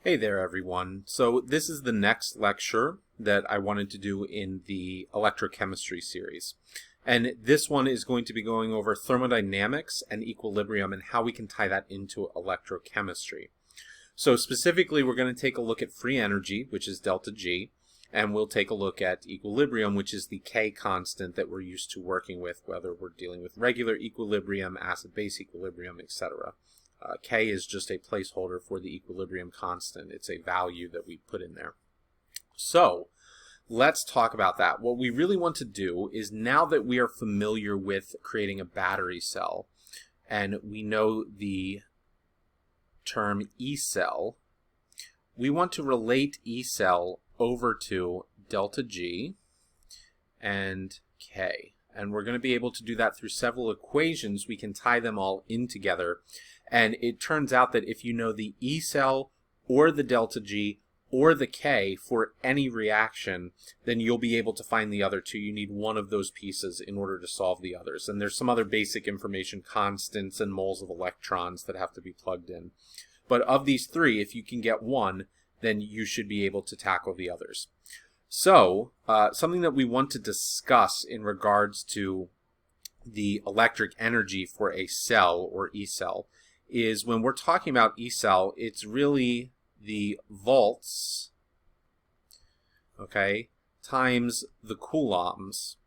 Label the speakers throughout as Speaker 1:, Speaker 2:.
Speaker 1: Hey there everyone. So this is the next lecture that I wanted to do in the electrochemistry series. And this one is going to be going over thermodynamics and equilibrium and how we can tie that into electrochemistry. So specifically we're going to take a look at free energy, which is delta G, and we'll take a look at equilibrium, which is the K constant that we're used to working with, whether we're dealing with regular equilibrium, acid-base equilibrium, etc. K is just a placeholder for the equilibrium constant. It's a value that we put in there. So let's talk about that. What we really want to do is, now that we are familiar with creating a battery cell and we know the term E cell, we want to relate E cell over to delta G and K. And we're going to be able to do that through several equations. We can tie them all in together. And it turns out that if you know the E cell or the delta G or the K for any reaction, then you'll be able to find the other two. You need one of those pieces in order to solve the others. And there's some other basic information, constants and moles of electrons, that have to be plugged in. But of these three, if you can get one, then you should be able to tackle the others. So something that we want to discuss in regards to the electric energy for a cell or E cell is, when we're talking about E cell, it's really the volts, okay, times the coulombs.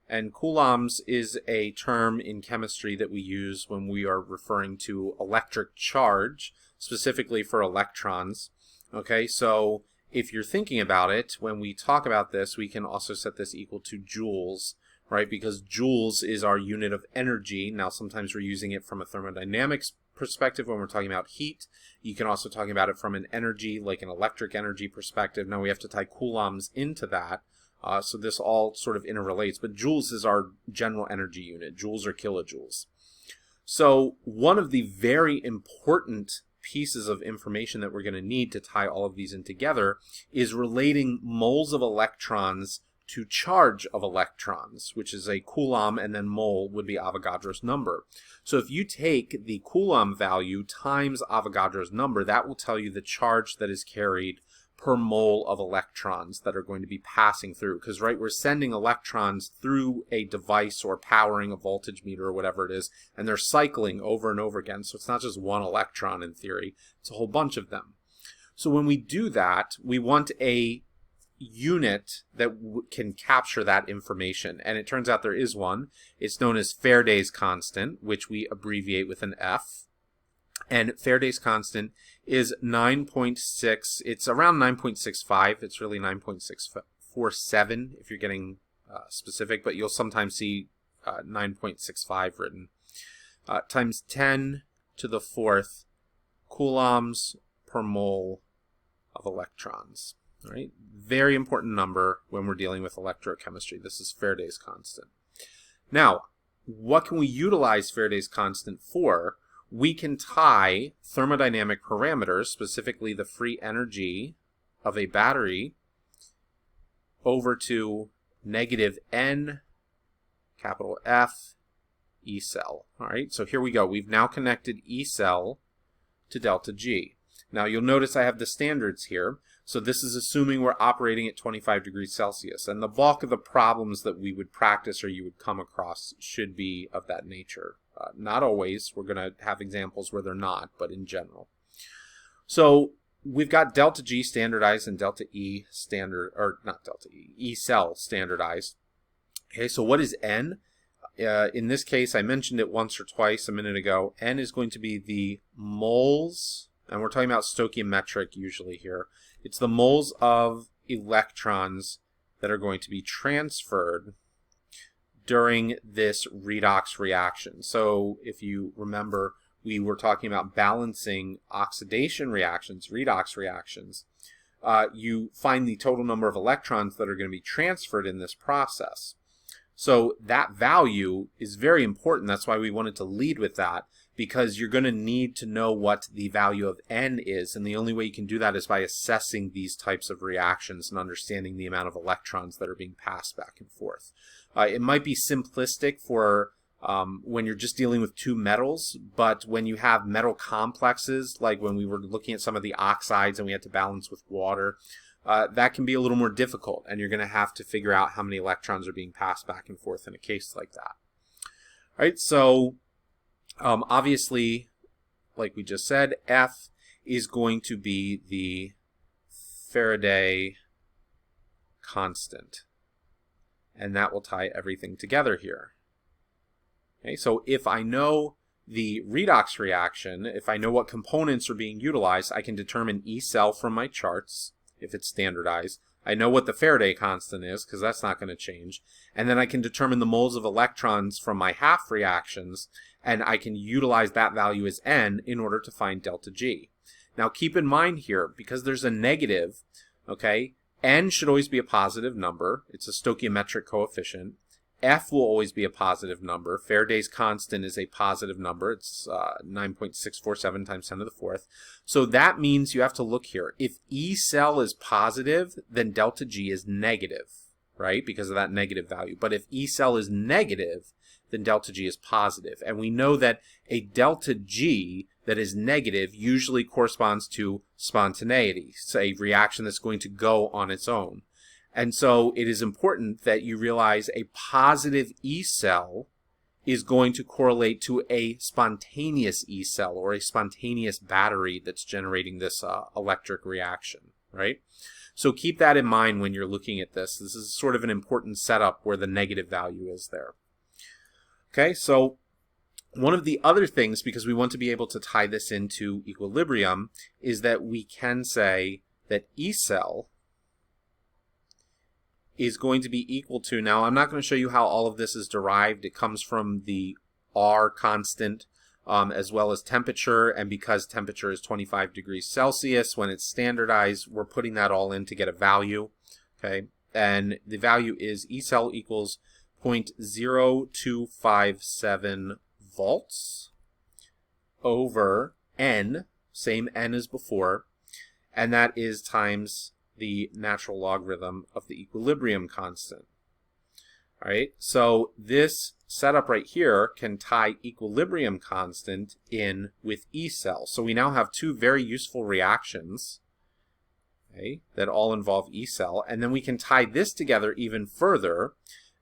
Speaker 1: And coulombs is a term in chemistry that we use when we are referring to electric charge, specifically for electrons. Okay, so if you're thinking about it, when we talk about this, we can also set this equal to joules, right? Because joules is our unit of energy. Now, sometimes we're using it from a thermodynamics perspective when we're talking about heat. You can also talk about it from an energy, like an electric energy perspective. Now, we have to tie coulombs into that. So this all sort of interrelates. But joules is our general energy unit. Joules or kilojoules. So one of the very important pieces of information that we're going to need to tie all of these in together is relating moles of electrons to charge of electrons, which is a coulomb, and then mole would be Avogadro's number. So if you take the coulomb value times Avogadro's number, that will tell you the charge that is carried per mole of electrons that are going to be passing through. Because, right, we're sending electrons through a device or powering a voltage meter or whatever it is, and they're cycling over and over again. So it's not just one electron in theory, it's a whole bunch of them. So when we do that, we want a unit that can capture that information, and it turns out there is one. It's known as Faraday's constant, which we abbreviate with an F. And Faraday's constant is 9.6. It's around 9.65. It's really 9.647 if you're getting specific, but you'll sometimes see 9.65 written. Times 10 to the fourth coulombs per mole of electrons. All right? Very important number when we're dealing with electrochemistry. This is Faraday's constant. Now, what can we utilize Faraday's constant for? We can tie thermodynamic parameters, specifically the free energy of a battery, over to negative N, capital F, E cell. All right, so here we go. We've now connected E cell to delta G. Now you'll notice I have the standards here. So this is assuming we're operating at 25 degrees Celsius. And the bulk of the problems that we would practice or you would come across should be of that nature. Not always. We're going to have examples where they're not, but in general. So we've got delta G standardized and delta E standard, or not delta E, E cell standardized. Okay, so what is N? In this case, I mentioned it once or twice a minute ago. N is going to be the moles, and we're talking about stoichiometric usually here. It's the moles of electrons that are going to be transferred during this redox reaction. So if you remember, we were talking about balancing oxidation reactions, redox reactions. You find the total number of electrons that are going to be transferred in this process. So that value is very important. That's why we wanted to lead with that, because you're going to need to know what the value of N is, and the only way you can do that is by assessing these types of reactions and understanding the amount of electrons that are being passed back and forth. It might be simplistic for when you're just dealing with two metals, but when you have metal complexes, like when we were looking at some of the oxides and we had to balance with water, that can be a little more difficult, and you're going to have to figure out how many electrons are being passed back and forth in a case like that. All right, so obviously, like we just said, F is going to be the Faraday constant, and that will tie everything together here. Okay, so if I know the redox reaction, if I know what components are being utilized, I can determine E cell from my charts, if it's standardized. I know what the Faraday constant is, because that's not going to change. And then I can determine the moles of electrons from my half reactions, and I can utilize that value as N in order to find delta G. Now keep in mind here, because there's a negative, okay, N should always be a positive number. It's a stoichiometric coefficient. F will always be a positive number. Faraday's constant is a positive number. It's 9.647 times 10 to the fourth. So that means you have to look here. If E cell is positive, then delta G is negative, right? Because of that negative value. But if E cell is negative, then delta G is positive. And we know that a delta G that is negative usually corresponds to spontaneity, so a reaction that's going to go on its own. And so it is important that you realize a positive E cell is going to correlate to a spontaneous E cell, or a spontaneous battery that's generating this electric reaction, right? So keep that in mind when you're looking at this. This is sort of an important setup where the negative value is there. Okay, so one of the other things, because we want to be able to tie this into equilibrium, is that we can say that E cell is going to be equal to, now I'm not going to show you how all of this is derived. It comes from the R constant as well as temperature, and because temperature is 25 degrees Celsius, when it's standardized, we're putting that all in to get a value, okay? And the value is E cell equals 0.0257 volts over N, same N as before, and that is times the natural logarithm of the equilibrium constant. All right, so this setup right here can tie equilibrium constant in with E cell. So we now have two very useful reactions, okay, that all involve E cell, and then we can tie this together even further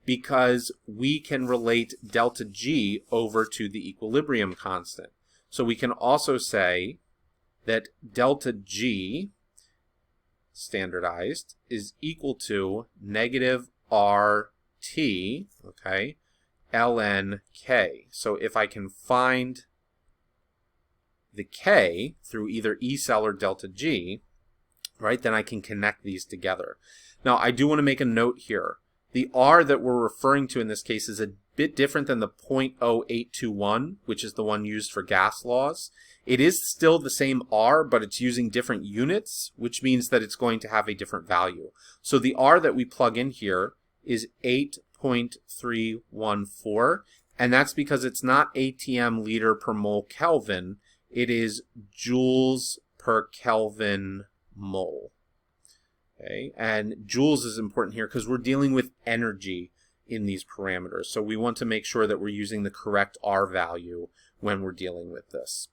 Speaker 1: because we can relate delta G over to the equilibrium constant. So we can also say that delta G standardized is equal to negative RT, okay, ln K. So if I can find the K through either E cell or delta G, right, then I can connect these together. Now I do want to make a note here. The R that we're referring to in this case is a bit different than the 0.0821, which is the one used for gas laws. It is still the same R, but it's using different units, which means that it's going to have a different value. So the R that we plug in here is 8.314, and that's because it's not ATM liter per mole Kelvin, it is joules per Kelvin mole. Okay, and joules is important here because we're dealing with energy in these parameters. So we want to make sure that we're using the correct R value when we're dealing with this.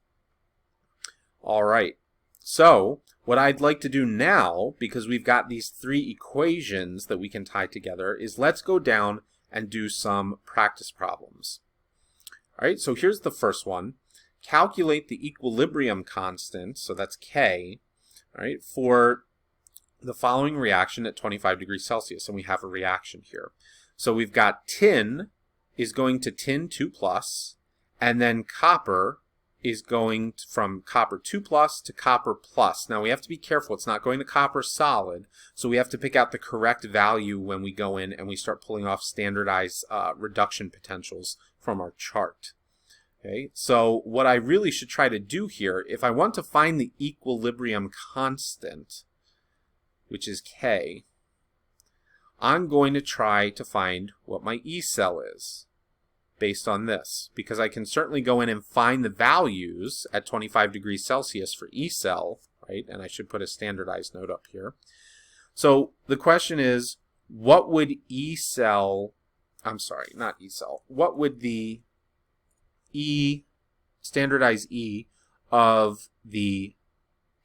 Speaker 1: All right, so what I'd like to do now, because we've got these three equations that we can tie together, is let's go down and do some practice problems. All right, so here's the first one. Calculate the equilibrium constant, so that's K, all right, for the following reaction at 25 degrees Celsius, and we have a reaction here. So we've got tin is going to tin 2+, and then copper is going from copper 2+ to copper plus. Now we have to be careful, it's not going to copper solid, so we have to pick out the correct value when we go in and we start pulling off standardized reduction potentials from our chart. Okay, so what I really should try to do here, if I want to find the equilibrium constant, which is K, I'm going to try to find what my E cell is based on this, because I can certainly go in and find the values at 25 degrees Celsius for E cell, right? And I should put a standardized note up here. So the question is, what would E cell, I'm sorry, not E cell, what would the E, standardized E of the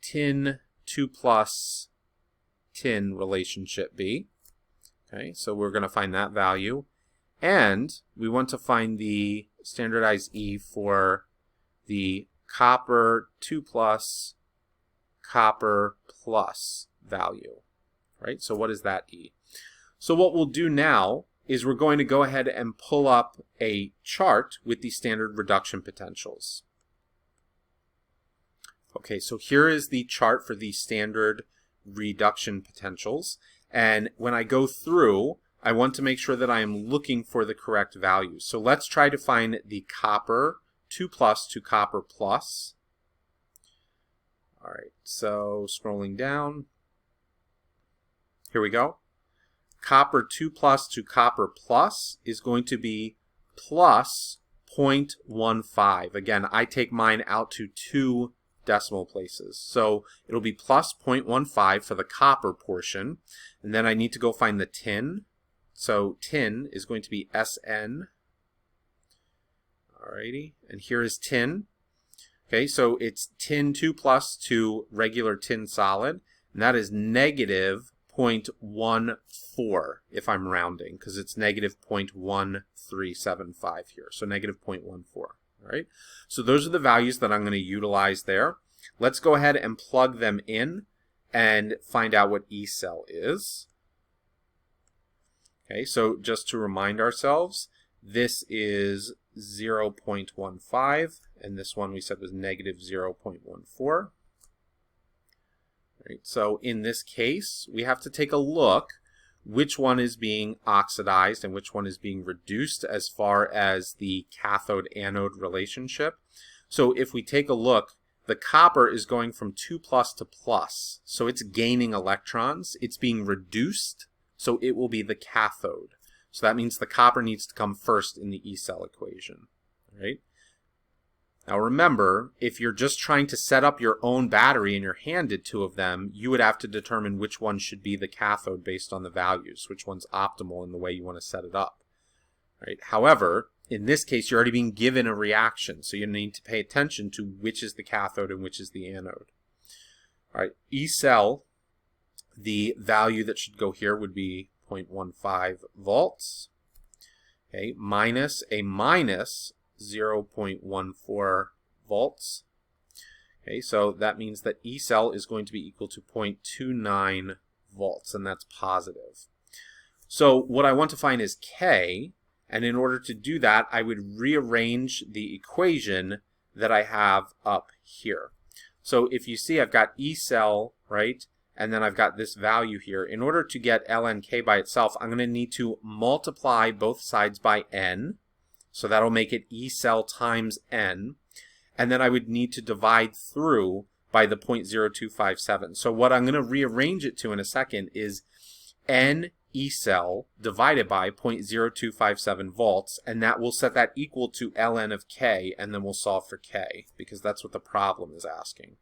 Speaker 1: tin 2 plus tin relationship be? Okay, so we're going to find that value. And we want to find the standardized E for the copper 2 plus copper plus value. Right? So what is that E? So what we'll do now is we're going to go ahead and pull up a chart with the standard reduction potentials. Okay, so here is the chart for the standard reduction potentials. And when I go through, I want to make sure that I am looking for the correct values. So let's try to find the copper 2 plus to copper plus. All right, so scrolling down. Here we go. Copper 2 plus to copper plus is going to be plus 0.15. Again, I take mine out to 2 decimal places. So it'll be plus 0.15 for the copper portion. And then I need to go find the tin. So tin is going to be SN. Alrighty, and here is tin. Okay, so it's tin 2 plus to regular tin solid. And that is negative 0.14 if I'm rounding, because it's negative 0.1375 here. So negative 0.14. All right. So those are the values that I'm going to utilize there. Let's go ahead and plug them in and find out what E cell is. Okay, so just to remind ourselves, this is 0.15, and this one we said was negative 0.14. Right, so in this case, we have to take a look which one is being oxidized and which one is being reduced as far as the cathode-anode relationship. So if we take a look, the copper is going from 2 plus to plus, so it's gaining electrons. It's being reduced, so it will be the cathode. So that means the copper needs to come first in the E cell equation. Right? Now remember, if you're just trying to set up your own battery and you're handed 2 of them, you would have to determine which one should be the cathode based on the values, which one's optimal in the way you want to set it up. Right? However, in this case, you're already being given a reaction, so you need to pay attention to which is the cathode and which is the anode. All right, E cell, the value that should go here would be 0.15 volts, okay, minus a minus 0.14 volts. Okay, so that means that E cell is going to be equal to 0.29 volts, and that's positive. So what I want to find is K, and in order to do that, I would rearrange the equation that I have up here. So if you see, I've got E cell, right, and then I've got this value here. In order to get ln K by itself, I'm going to need to multiply both sides by n. So that'll make it E cell times n. And then I would need to divide through by the 0.0257. So what I'm going to rearrange it to in a second is n E cell divided by 0.0257 volts, and that will set that equal to ln of K, and then we'll solve for K, because that's what the problem is asking.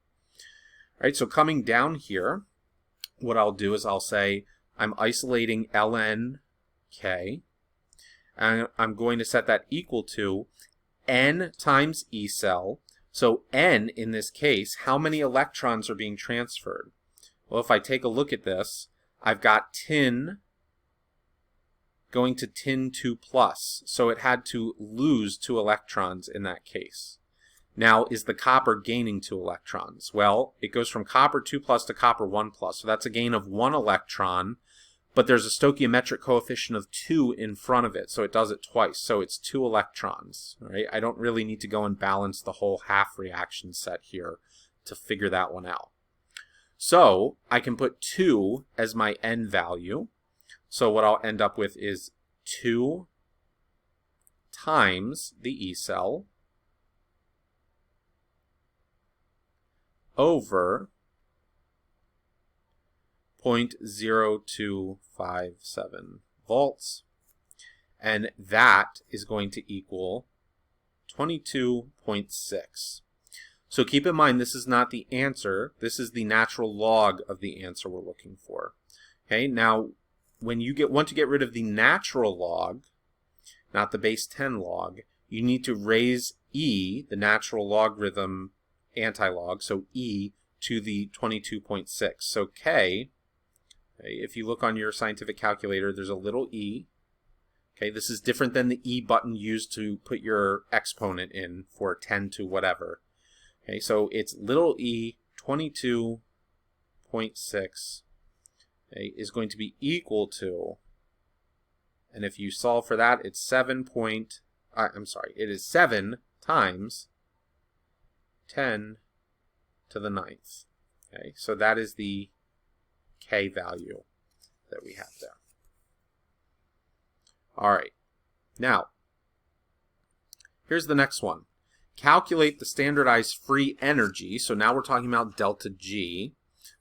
Speaker 1: All right, so coming down here, what I'll do is I'll say I'm isolating ln K, and I'm going to set that equal to n times E cell. So n, in this case, how many electrons are being transferred? Well, if I take a look at this, I've got tin going to tin 2 plus, so it had to lose 2 electrons in that case. Now, is the copper gaining 2 electrons? Well, it goes from copper 2 plus to copper 1 plus, so that's a gain of 1 electron, but there's a stoichiometric coefficient of 2 in front of it, so it does it twice, so it's 2 electrons. Right? I don't really need to go and balance the whole half reaction set here to figure that one out. So I can put 2 as my n value. So what I'll end up with is 2 times the E cell over 0.0257 volts. And that is going to equal 22.6. So keep in mind, this is not the answer. This is the natural log of the answer we're looking for. Okay, now when you want to get rid of the natural log, not the base 10 log, you need to raise e, the natural logarithm antilog, so e to the 22.6. So k, okay, if you look on your scientific calculator, there's a little e. Okay, this is different than the e button used to put your exponent in for 10 to whatever. Okay, so it's little e 22.6 okay, is going to be equal to, and if you solve for that, it's 7 times 10 to the 9th. Okay, so that is the k value that we have there. All right, now, here's the next one. Calculate the standardized free energy, so now we're talking about delta G,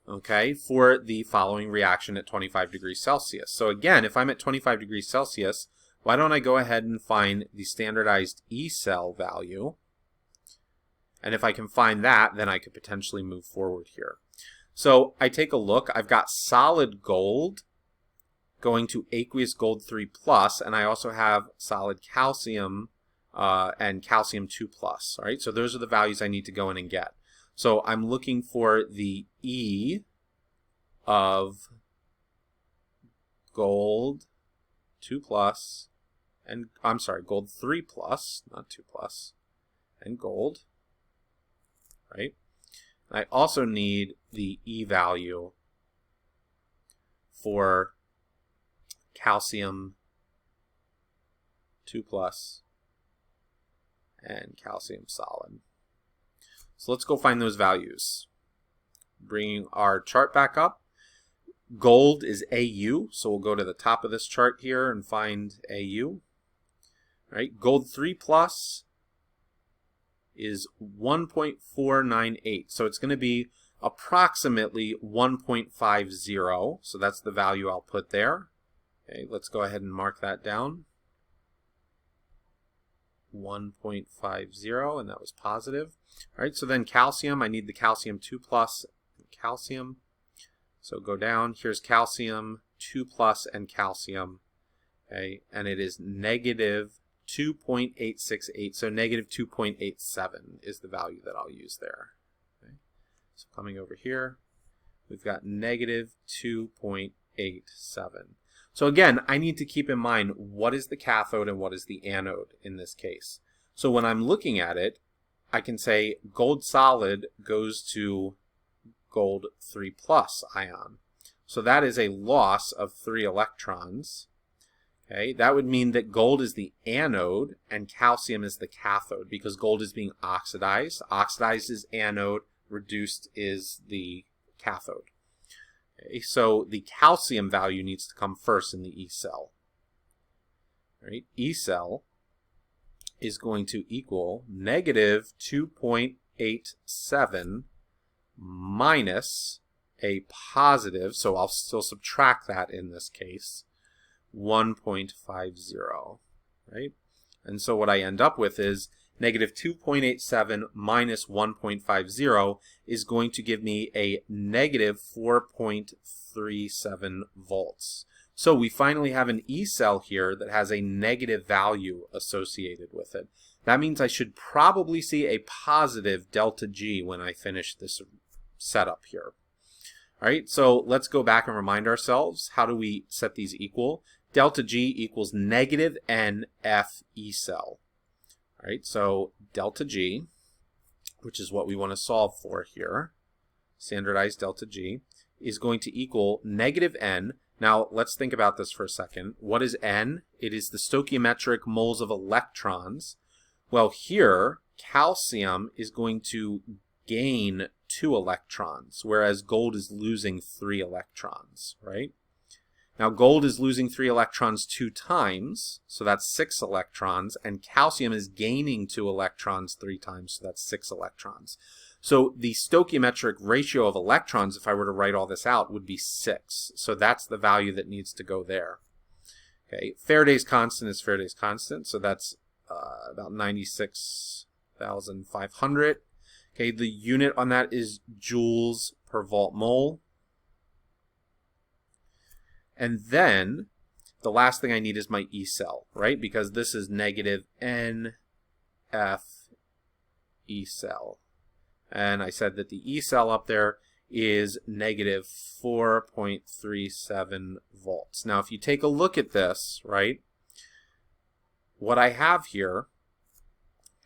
Speaker 1: okay, for the following reaction at 25 degrees Celsius. So again, if I'm at 25 degrees Celsius, why don't I go ahead and find the standardized E cell value? And if I can find that, then I could potentially move forward here. So I take a look, I've got solid gold going to aqueous gold 3+, and I also have solid calcium and calcium 2+. All right, so those are the values I need to go in and get. So I'm looking for the E of gold 2+, and I'm sorry, gold 3+, not 2+, and gold, right? And I also need the E value for calcium 2+ and calcium solid. So let's go find those values. Bringing our chart back up. Gold is AU, so we'll go to the top of this chart here and find AU. All right, gold 3+ is 1.498, so it's going to be approximately 1.50, so that's the value I'll put there. Okay, let's go ahead and mark that down. 1.50, and that was positive. All right, so then calcium, I need the calcium 2+ and calcium. So go down, here's calcium 2+ and calcium. Okay, and it is negative 2.868, so negative 2.87 is the value that I'll use there. Okay, so coming over here, we've got negative 2.87. So again, I need to keep in mind what is the cathode and what is the anode in this case. So when I'm looking at it, I can say gold solid goes to gold 3+ ion. So that is a loss of 3 electrons. Okay, that would mean that gold is the anode and calcium is the cathode because gold is being oxidized. Oxidized is anode, reduced is the cathode. Okay, so the calcium value needs to come first in the E cell. Right? E cell is going to equal negative 2.87 minus a positive, so I'll still subtract that in this case, 1.50, right? And so what I end up with is negative 2.87 minus 1.50 is going to give me a negative 4.37 volts. So we finally have an E cell here that has a negative value associated with it. That means I should probably see a positive delta G when I finish this setup here. All right, so let's go back and remind ourselves, how do we set these equal? Delta G equals negative NF E cell. All right, so delta G, which is what we want to solve for here, standardized delta G, is going to equal negative N. Now, let's think about this for a second. What is N? It is the stoichiometric moles of electrons. Well, here, calcium is going to gain 2 electrons, whereas gold is losing 3 electrons, right? Now, gold is losing 3 electrons 2 times, so that's 6 electrons, and calcium is gaining 2 electrons 3 times, so that's 6 electrons. So the stoichiometric ratio of electrons, if I were to write all this out, would be 6. So that's the value that needs to go there. Okay, Faraday's constant is Faraday's constant, so that's about 96,500. Okay, the unit on that is joules per volt mole. And then the last thing I need is my E cell, right? Because this is negative NF E cell. And I said that the E cell up there is negative 4.37 volts. Now, if you take a look at this, right, what I have here,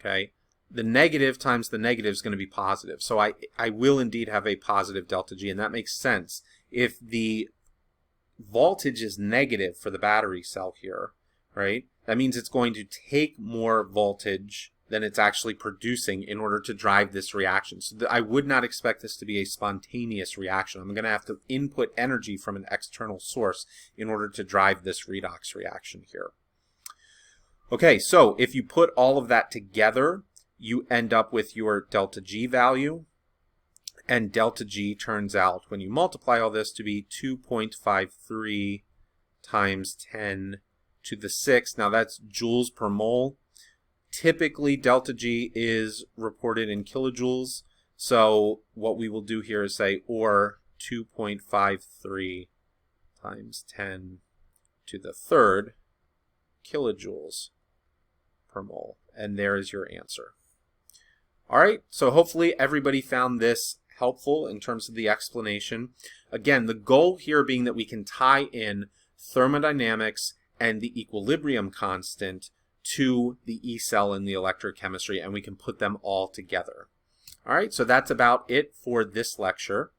Speaker 1: okay, the negative times the negative is going to be positive. So I will indeed have a positive delta G, and that makes sense. If the voltage is negative for the battery cell here, right, that means it's going to take more voltage than it's actually producing in order to drive this reaction. So I would not expect this to be a spontaneous reaction. I'm going to have to input energy from an external source in order to drive this redox reaction here. Okay, so if you put all of that together, you end up with your delta G value, and delta G turns out, when you multiply all this, to be 2.53 times 10 to the 6. Now that's joules per mole. Typically, delta G is reported in kilojoules, so what we will do here is say, or 2.53 times 10 to the third kilojoules per mole. And there is your answer. All right, so hopefully everybody found this helpful in terms of the explanation. Again, the goal here being that we can tie in thermodynamics and the equilibrium constant to the E cell in the electrochemistry, and we can put them all together. All right, so that's about it for this lecture.